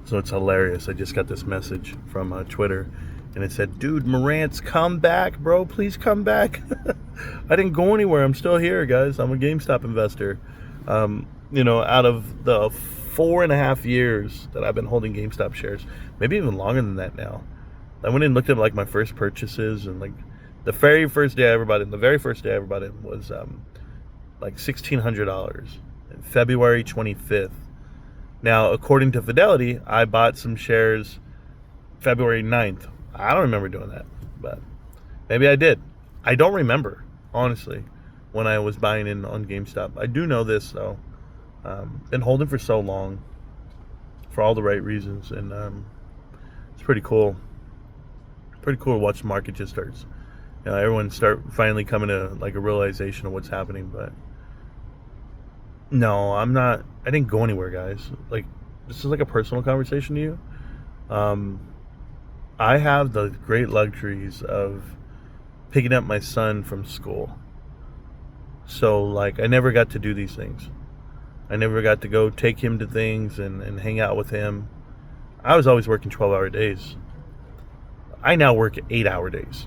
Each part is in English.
So it's hilarious. I just got this message from Twitter, and it said, "Dude, Morant's come back, bro. Please come back." I didn't go anywhere. I'm still here, guys. I'm a GameStop investor. Out of the 4.5 years that I've been holding GameStop shares, maybe even longer than that now. I went and looked at like my first purchases, and like the very first day I ever bought in was like $1,600, February 25th. Now, according to Fidelity, I bought some shares February 9th. I don't remember doing that, but maybe I did. I don't remember, honestly, when I was buying in on GameStop. I do know this, though. Been holding for so long for all the right reasons, and it's pretty cool. Pretty cool to watch the market just starts. Everyone start finally coming to like a realization of what's happening, but no, I didn't go anywhere, guys. Like, this is like a personal conversation to you. I have the great luxuries of picking up my son from school. So, like, I never got to do these things. I never got to go take him to things and hang out with him. I was always working 12-hour days. I now work 8-hour days.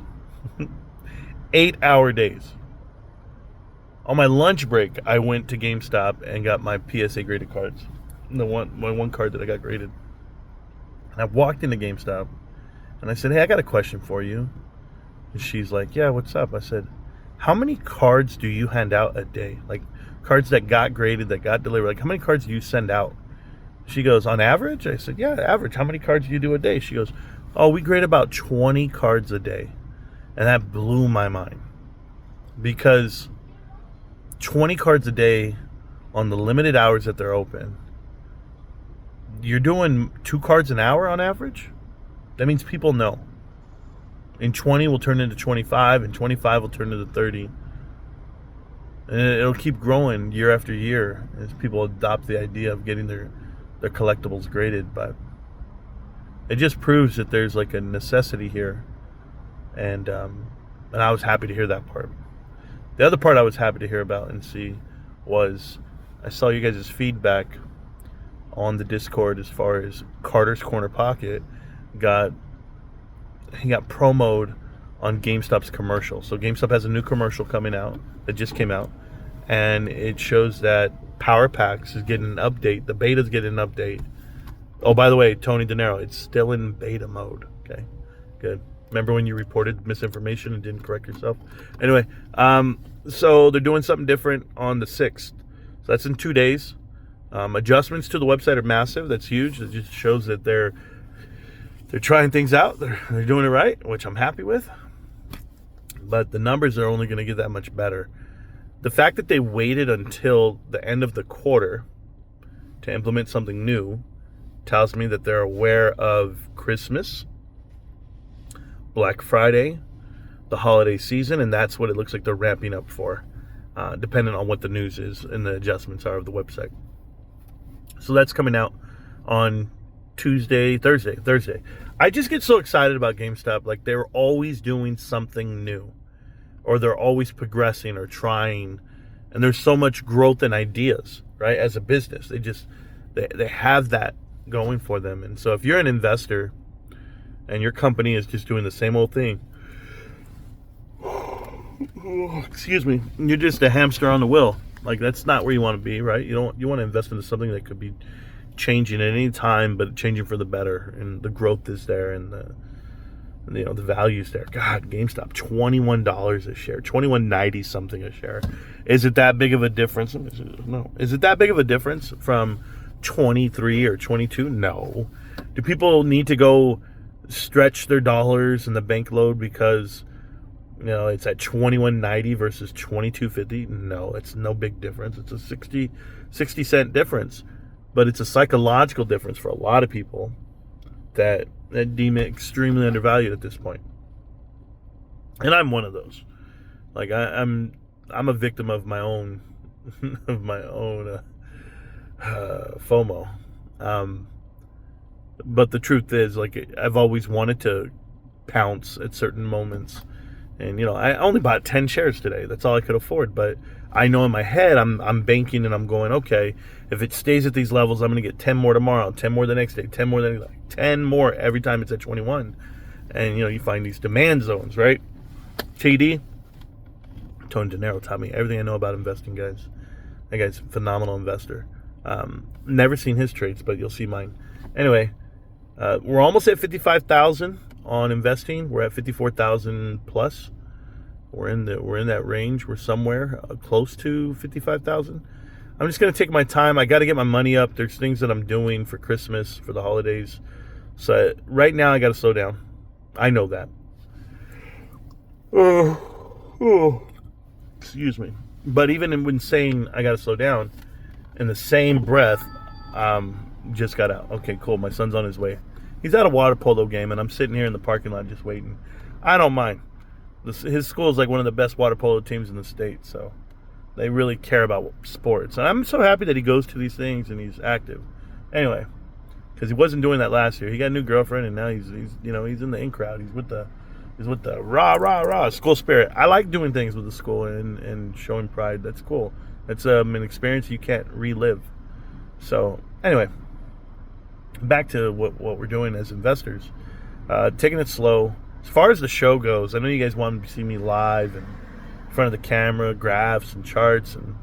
8-hour days. On my lunch break, I went to GameStop and got my PSA graded cards. My one card that I got graded. And I walked into GameStop and I said, "Hey, I got a question for you." And she's like, "Yeah, what's up?" I said, "How many cards do you hand out a day? Like cards that got graded, that got delivered. Like how many cards do you send out?" She goes, "On average?" I said, "Yeah, average. How many cards do you do a day?" She goes, "Oh, we grade about 20 cards a day." And that blew my mind. Because 20 cards a day on the limited hours that they're open, you're doing 2 cards an hour on average. That means people know. And 20 will turn into 25, and 25 will turn into 30. And it'll keep growing year after year as people adopt the idea of getting their collectibles graded. But it just proves that there's like a necessity here. And I was happy to hear that part. The other part I was happy to hear about and see was I saw you guys' feedback on the Discord as far as Carter's Corner Pocket got promoted on GameStop's commercial. So GameStop has a new commercial coming out that just came out, and it shows that Power Packs is getting an update. The beta's getting an update. Oh, by the way, Tony De Niro, it's still in beta mode. Okay, good. Remember when you reported misinformation and didn't correct yourself? Anyway, so they're doing something different on the 6th. So that's in 2 days. Adjustments to the website are massive. That's huge. It just shows that they're trying things out. They're doing it right, which I'm happy with. But the numbers are only going to get that much better. The fact that they waited until the end of the quarter to implement something new tells me that they're aware of Christmas, Black Friday, the holiday season, and that's what it looks like they're ramping up for, depending on what the news is and the adjustments are of the website. So that's coming out on Thursday. I just get so excited about GameStop. Like, they're always doing something new, or they're always progressing or trying, and there's so much growth and ideas, right? As a business, they have that going for them. And so if you're an investor and your company is just doing the same old thing, excuse me, you're just a hamster on the wheel. Like, that's not where you want to be, right? You want to invest into something that could be changing at any time, but changing for the better, and the growth is there, and the value's there. God, GameStop, $21 a share, $21.90 something a share. Is it that big of a difference? No. Is it that big of a difference from 23 or 22? No. Do people need to go stretch their dollars in the bank load because it's at $21.90 versus $22.50? No, it's no big difference. It's a 60 cent difference, but it's a psychological difference for a lot of people that deem it extremely undervalued at this point. And I'm one of those. Like, I'm a victim of my own FOMO. But the truth is, like, I've always wanted to pounce at certain moments And I only bought 10 shares today. That's all I could afford. But I know in my head I'm banking and I'm going, okay, if it stays at these levels, I'm going to get 10 more tomorrow, 10 more the next day, 10 more the 10 more every time it's at 21. And you find these demand zones, right? TD, Tony De Niro taught me everything I know about investing, guys. That guy's a phenomenal investor. Never seen his trades, but you'll see mine. Anyway, we're almost at 55,000 on investing. We're at 54,000 plus. We're in that range. We're somewhere close to 55,000. I'm just gonna take my time. I got to get my money up. There's things that I'm doing for Christmas, for the holidays. So right now I got to slow down. I know that. Excuse me. But even when saying I got to slow down, in the same breath, just got out. Okay, cool. My son's on his way. He's at a water polo game, and I'm sitting here in the parking lot just waiting. I don't mind. His school is like one of the best water polo teams in the state, so they really care about sports. And I'm so happy that he goes to these things and he's active. Anyway, because he wasn't doing that last year. He got a new girlfriend, and now he's in the in crowd. He's with the rah school spirit. I like doing things with the school and showing pride. That's cool. That's an experience you can't relive. So anyway, back to what we're doing as investors. Taking it slow. As far as the show goes, I know you guys want to see me live and in front of the camera, graphs and charts, and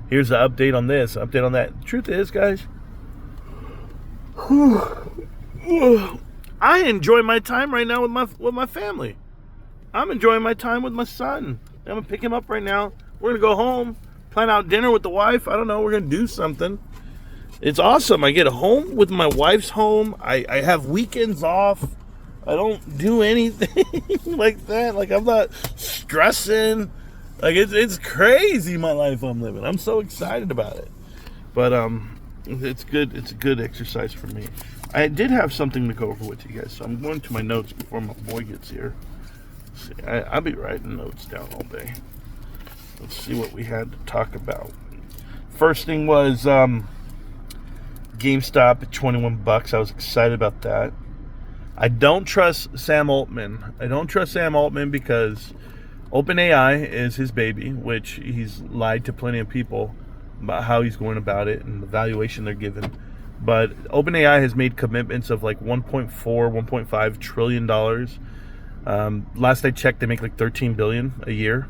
here's the update on this, update on that. The truth is, guys, I enjoy my time right now with my family. I'm enjoying my time with my son. I'm gonna pick him up right now. We're gonna go home, plan out dinner with the wife. I don't know. We're gonna do something. It's awesome. I get home with my wife's home. I have weekends off. I don't do anything like that. Like, I'm not stressing. Like, it's crazy, my life I'm living. I'm so excited about it. But it's good. It's a good exercise for me. I did have something to go over with you guys, so I'm going to my notes before my boy gets here. Let's see, I'll be writing notes down all day. Let's see what we had to talk about. First thing was GameStop at $21. I was excited about that. I don't trust Sam Altman. Because OpenAI is his baby, which he's lied to plenty of people about how he's going about it and the valuation they're given. But OpenAI has made commitments of like $1.5 trillion. Last I checked, they make like $13 billion a year.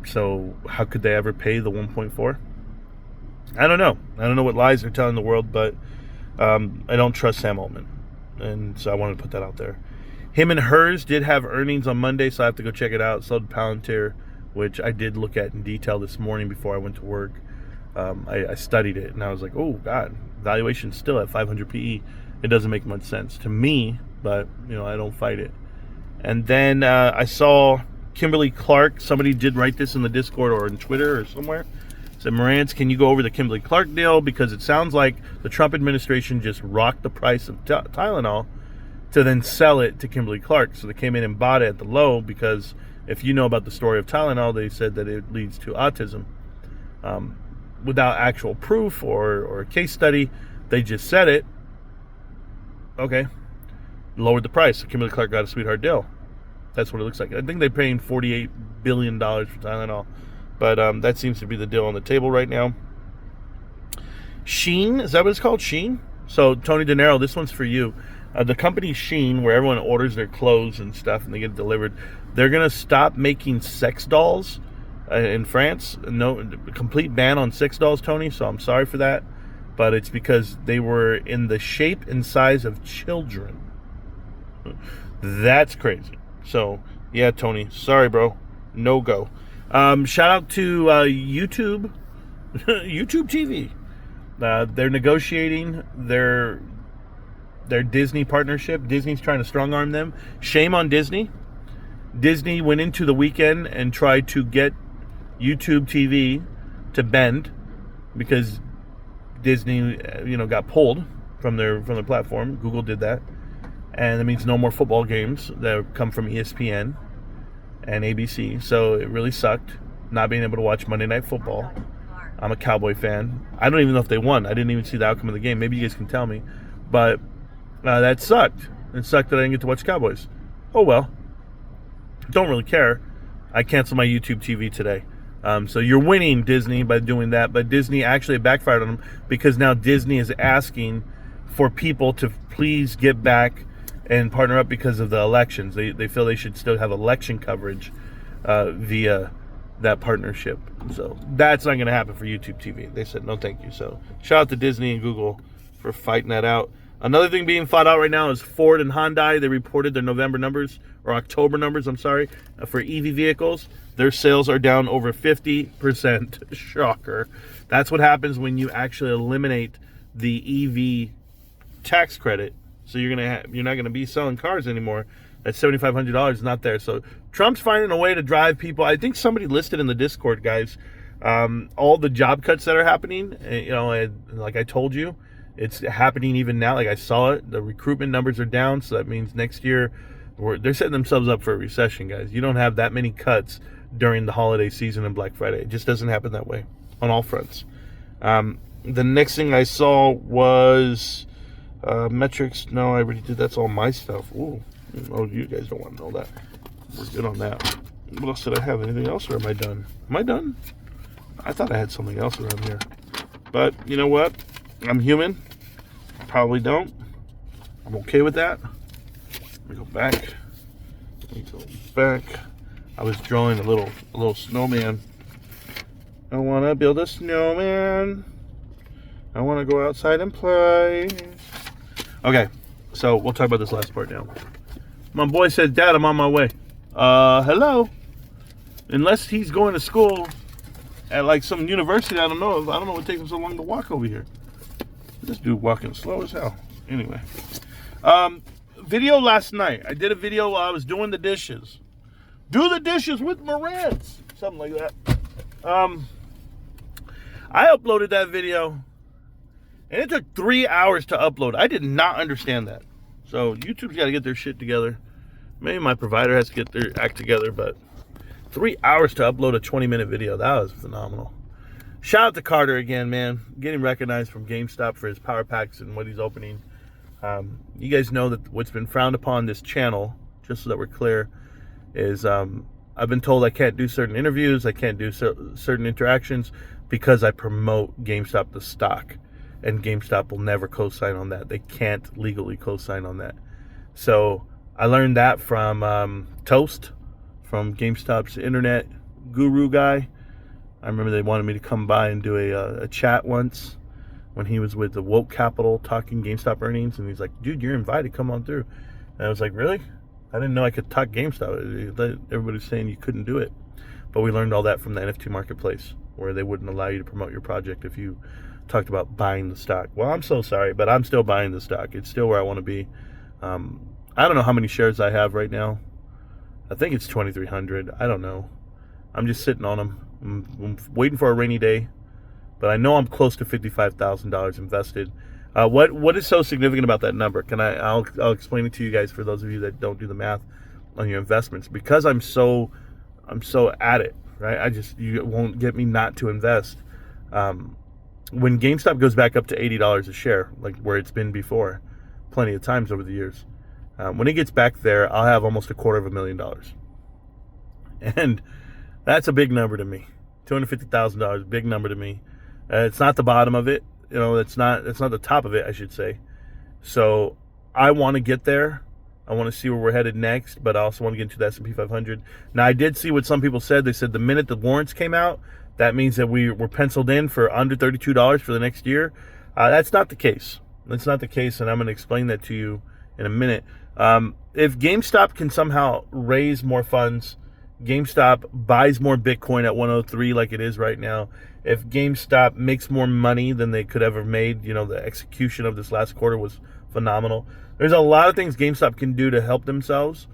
So how could they ever pay the 1.4? I don't know. I don't know what lies they're telling the world, but I don't trust Sam Altman. And so I wanted to put that out there. Him and hers did have earnings on Monday, so I have to go check it out. Sold Palantir, which I did look at in detail this morning before I went to work. I studied it, and I was like, oh, God, valuation's still at 500 PE. It doesn't make much sense to me, but, I don't fight it. And then I saw Kimberly Clark. Somebody did write this in the Discord or in Twitter or somewhere. Said, Marantz, can you go over the Kimberly Clark deal? Because it sounds like the Trump administration just rocked the price of Tylenol to then sell it to Kimberly Clark. So they came in and bought it at the low because if you know about the story of Tylenol, they said that it leads to autism. Without actual proof or a case study, they just said it. Okay. Lowered the price. So Kimberly Clark got a sweetheart deal. That's what it looks like. I think they're paying $48 billion for Tylenol. But that seems to be the deal on the table right now. Shein, is that what it's called? Shein? So, Tony De Niro, this one's for you. The company Shein, where everyone orders their clothes and stuff and they get it delivered, they're going to stop making sex dolls in France. No, complete ban on sex dolls, Tony, so I'm sorry for that. But it's because they were in the shape and size of children. That's crazy. So, yeah, Tony, sorry, bro. No go. Shout out to YouTube TV. They're negotiating their Disney partnership. Disney's trying to strong arm them. Shame on Disney. Disney went into the weekend and tried to get YouTube TV to bend because Disney, got pulled from their platform. Google did that, and that means no more football games that come from ESPN and ABC. So it really sucked not being able to watch Monday Night Football. I'm a Cowboy fan. I don't even know if they won. I didn't even see the outcome of the game. Maybe you guys can tell me. But that sucked. It sucked that I didn't get to watch Cowboys. Oh well. Don't really care. I canceled my YouTube TV today. So you're winning, Disney, by doing that. But Disney actually backfired on them because now Disney is asking for people to please get back and partner up because of the elections. They feel they should still have election coverage via that partnership. So that's not going to happen for YouTube TV. They said no thank you. So shout out to Disney and Google for fighting that out. Another thing being fought out right now is Ford and Hyundai. They reported their November numbers, or October numbers, I'm sorry, for EV vehicles. Their sales are down over 50%. Shocker. That's what happens when you actually eliminate the EV tax credit. So you're not gonna be selling cars anymore. That $7,500 is not there. So Trump's finding a way to drive people. I think somebody listed in the Discord, guys, all the job cuts that are happening. And like I told you, it's happening even now. Like I saw it. The recruitment numbers are down, so that means next year they're setting themselves up for a recession, guys. You don't have that many cuts during the holiday season and Black Friday. It just doesn't happen that way on all fronts. The next thing I saw was metrics. No, I already did. That's all my stuff. Ooh. Oh, you guys don't want to know that. We're good on that. What else did I have? Anything else, or am I done? Am I done? I thought I had something else around here. But you know what? I'm human. Probably don't. I'm okay with that. Let me go back. I was drawing a little snowman. I want to build a snowman. I want to go outside and play. Okay, so we'll talk about this last part now. My boy said, Dad, I'm on my way. Hello? Unless he's going to school at like some university, I don't know what takes him so long to walk over here. This dude walking slow as hell. Anyway. Video last night. I did a video while I was doing the dishes. Do the dishes with Marantz. Something like that. I uploaded that video, and it took 3 hours to upload. I did not understand that. So YouTube's got to get their shit together. Maybe my provider has to get their act together, but 3 hours to upload a 20-minute video. That was phenomenal. Shout out to Carter again, man. Getting recognized from GameStop for his power packs and what he's opening. You guys know that what's been frowned upon this channel, just so that we're clear, is I've been told I can't do certain interviews, I can't do certain interactions because I promote GameStop the stock. And GameStop will never co-sign on that. They can't legally co-sign on that. So I learned that from Toast, from GameStop's internet guru guy. I remember they wanted me to come by and do a chat once when he was with the Woke Capital talking GameStop earnings. And he's like, dude, you're invited. Come on through. And I was like, really? I didn't know I could talk GameStop. Everybody's saying you couldn't do it. But we learned all that from the NFT marketplace, where they wouldn't allow you to promote your project if you talked about buying the stock. Well, I'm so sorry, but I'm still buying the stock. It's still where I want to be. I don't know how many shares I have right now. I think it's 2,300. I don't know. I'm just sitting on them. I'm waiting for a rainy day, but I know I'm close to $55,000 invested. What is so significant about that number? I'll explain it to you guys for those of you that don't do the math on your investments. Because I'm so at it, right? You won't get me not to invest. When GameStop goes back up to $80 a share, like where it's been before, plenty of times over the years, when it gets back there, I'll have almost $250,000. And that's a big number to me. $250,000, big number to me. It's not the bottom of it. It's not the top of it, I should say. So I want to get there. I want to see where we're headed next, but I also want to get into the S&P 500. Now, I did see what some people said. They said the minute the warrants came out, that means that we were penciled in for under $32 for the next year. That's not the case. That's not the case, and I'm going to explain that to you in a minute. If GameStop can somehow raise more funds, GameStop buys more Bitcoin at 103 like it is right now, if GameStop makes more money than they could ever made, the execution of this last quarter was phenomenal. There's a lot of things GameStop can do to help themselves,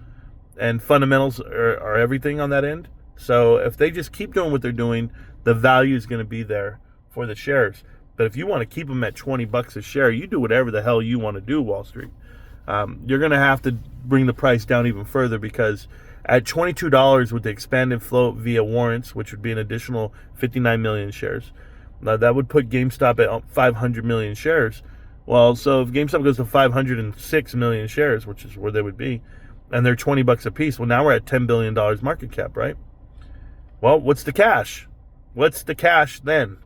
and fundamentals are everything on that end. So if they just keep doing what they're doing, the value is going to be there for the shares. But if you want to keep them at $20 a share, you do whatever the hell you want to do, Wall Street. You're going to have to bring the price down even further, because at $22 with the expanded float via warrants, which would be an additional 59 million shares, that would put GameStop at 500 million shares. Well, so if GameStop goes to 506 million shares, which is where they would be, and they're $20 a piece. Well, now we're at $10 billion market cap, right? Well, what's the cash? What's the cash then?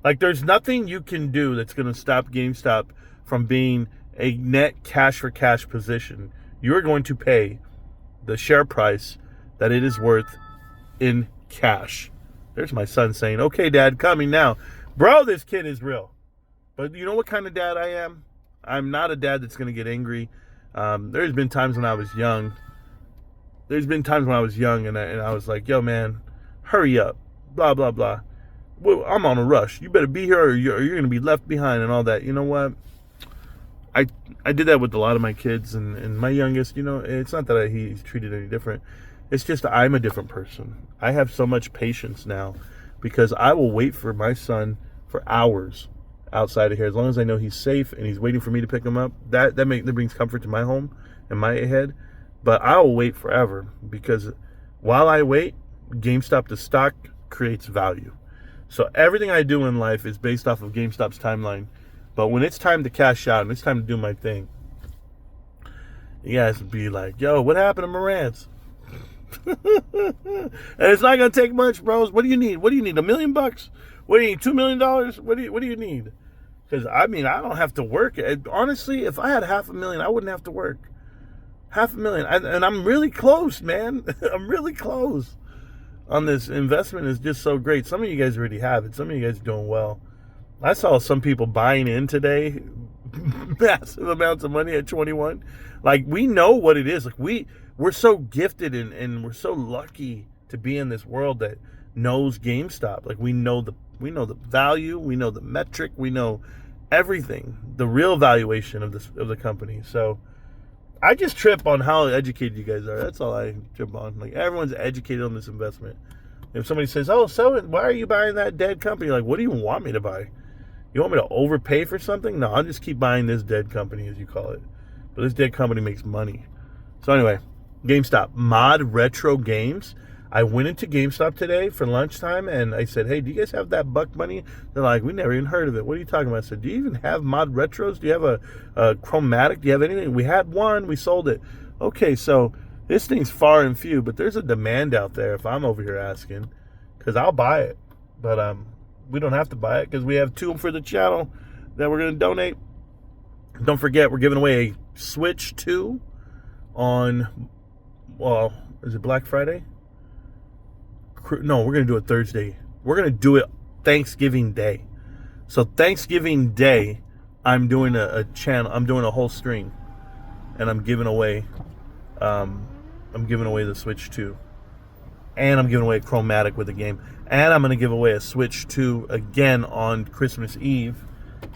Like, there's nothing you can do that's going to stop GameStop from being a net cash for cash position. You're going to pay the share price that it is worth in cash. There's my son saying, okay, Dad, coming now. Bro, this kid is real. But you know what kind of dad I am? I'm not a dad that's going to get angry. There's been times when I was young. And I was like, yo, man, hurry up. Blah, blah, blah. Well, I'm on a rush. You better be here or you're going to be left behind and all that. You know what? I did that with a lot of my kids. And my youngest, you know, it's not that he's treated any different. It's just I'm a different person. I have so much patience now because I will wait for my son for hours outside of here, as long as I know he's safe and he's waiting for me to pick him up. That brings comfort to my home and my head. But I will wait forever because while I wait, GameStop, the stock, creates value. So everything I do in life is based off of GameStop's timeline. But when it's time to cash out and it's time to do my thing, you guys would be like, yo, what happened to Marantz? And it's not gonna take much, bros. What do you need? What do you need? $1 million? What do you need? $2 million? What do you need? Because I mean, I don't have to work. Honestly, if I had $500,000, I wouldn't have to work. $500,000, and I'm really close, man. I'm really close on this investment. Is just so great. Some of you guys already have it. Some of you guys are doing well. I saw some people buying in today, massive amounts of money at 21. Like, we know what it is. Like, we're so gifted and we're so lucky to be in this world that knows GameStop. Like, we know the value, we know the metric, we know everything, the real valuation of the company. So I just trip on how educated you guys are. That's all I trip on. Like, everyone's educated on this investment. If somebody says, oh, so why are you buying that dead company? You're like, what do you want me to buy? You want me to overpay for something? No, I'll just keep buying this dead company, as you call it. But this dead company makes money. So anyway, GameStop, Mod Retro Games. I went into GameStop today for lunchtime and I said, hey, do you guys have that buck money? They're like, we never even heard of it. What are you talking about? I said, do you even have Mod Retros? Do you have a Chromatic? Do you have anything? We had one. We sold it. Okay, so this thing's far and few, but there's a demand out there if I'm over here asking, because I'll buy it. But we don't have to buy it because we have 2 for the channel that we're going to donate. Don't forget, we're giving away a Switch 2 on, well, is it Black Friday? No, we're going to do it Thursday. We're going to do it Thanksgiving Day. So Thanksgiving Day, I'm doing a channel. I'm doing a whole stream, and I'm giving away the Switch 2, and I'm giving away a Chromatic with the game, and I'm going to give away a Switch 2 again on Christmas Eve.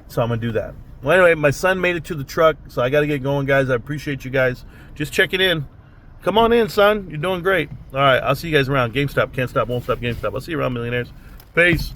So I'm going to do that. Well, anyway, my son made it to the truck, so I got to get going, guys. I appreciate you guys just checking in. Come on in, son. You're doing great. All right, I'll see you guys around. GameStop, can't stop, won't stop, GameStop. I'll see you around, millionaires. Peace.